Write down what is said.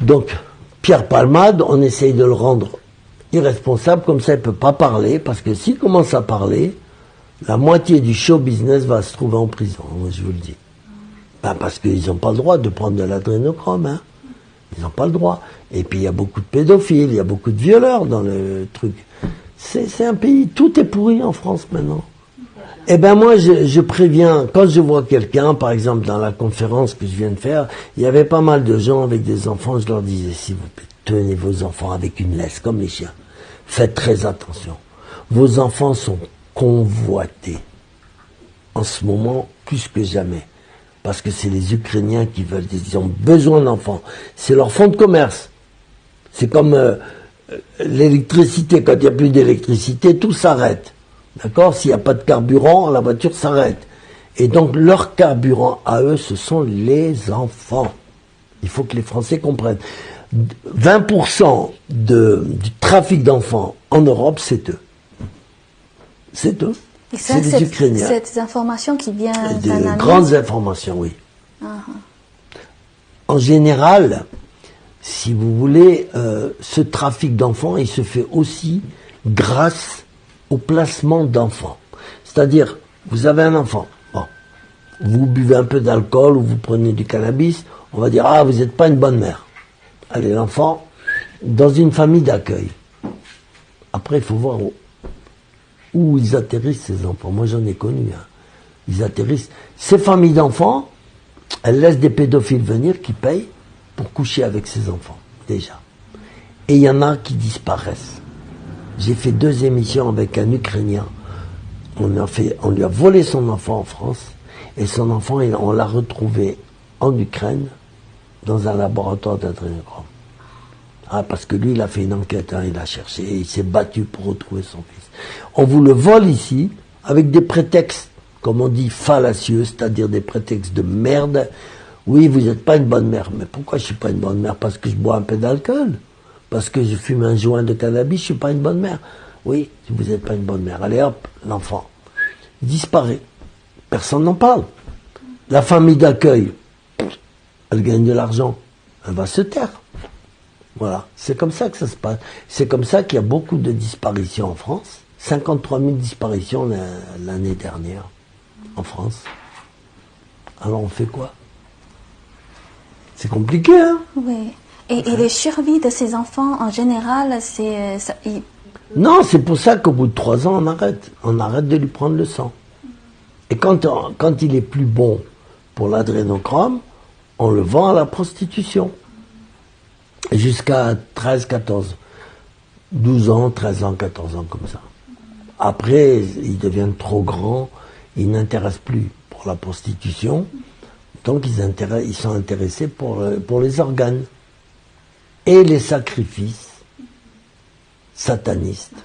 Donc, Pierre Palmade, on essaye de le rendre irresponsable, comme ça il ne peut pas parler, parce que s'il commence à parler, la moitié du show business va se trouver en prison, moi je vous le dis. Ben, parce qu'ils n'ont pas le droit de prendre de l'adrénochrome, hein. Ils n'ont pas le droit. Et puis il y a beaucoup de pédophiles, il y a beaucoup de violeurs dans le truc. C'est un pays, tout est pourri en France maintenant. Eh ben moi, je préviens, quand je vois quelqu'un, par exemple dans la conférence que je viens de faire, il y avait pas mal de gens avec des enfants, je leur disais, s'il vous plaît, tenez vos enfants avec une laisse, comme les chiens. Faites très attention. Vos enfants sont convoités, en ce moment, plus que jamais. Parce que c'est les Ukrainiens qui veulent, ils ont besoin d'enfants. C'est leur fonds de commerce. C'est comme l'électricité, quand il n'y a plus d'électricité, tout s'arrête. D'accord? S'il n'y a pas de carburant, la voiture s'arrête. Et donc, leur carburant à eux, ce sont les enfants. Il faut que les Français comprennent. 20% du trafic d'enfants en Europe, c'est eux. C'est eux. C'est les Ukrainiens. Cette information qui vient de grandes informations, oui. En général, si vous voulez, ce trafic d'enfants, il se fait aussi grâce au placement d'enfants. C'est-à-dire, vous avez un enfant, bon, vous buvez un peu d'alcool ou vous prenez du cannabis, on va dire, ah, vous n'êtes pas une bonne mère. Allez, l'enfant, dans une famille d'accueil. Après, il faut voir où ils atterrissent, ces enfants. Moi, j'en ai connu. Hein. Ils atterrissent. Ces familles d'enfants, elles laissent des pédophiles venir qui payent pour coucher avec ces enfants, déjà. Et il y en a qui disparaissent. J'ai fait 2 émissions avec un Ukrainien. On lui a volé son enfant en France. Et son enfant, on l'a retrouvé en Ukraine, dans un laboratoire d'adrénochrome. Ah, parce que lui, il a fait une enquête, hein, il a cherché, il s'est battu pour retrouver son fils. On vous le vole ici, avec des prétextes, comme on dit, fallacieux, c'est-à-dire des prétextes de merde. Oui, vous n'êtes pas une bonne mère. Mais pourquoi je ne suis pas une bonne mère? Parce que je bois un peu d'alcool. Parce que je fume un joint de cannabis, je ne suis pas une bonne mère. Oui, vous n'êtes pas une bonne mère. Allez hop, l'enfant disparaît. Personne n'en parle. La famille d'accueil, elle gagne de l'argent. Elle va se taire. Voilà, c'est comme ça que ça se passe. C'est comme ça qu'il y a beaucoup de disparitions en France. 53 000 disparitions l'année dernière en France. Alors on fait quoi? C'est compliqué, hein? Oui. Et les survies de ces enfants, en général, Non, c'est pour ça qu'au bout de 3 ans, on arrête. On arrête de lui prendre le sang. Et quand il est plus bon pour l'adrénochrome, on le vend à la prostitution. Jusqu'à 13, 14, 12 ans, 13 ans, 14 ans, comme ça. Après, ils deviennent trop grands, ils n'intéressent plus pour la prostitution, donc ils sont intéressés pour les organes et les sacrifices satanistes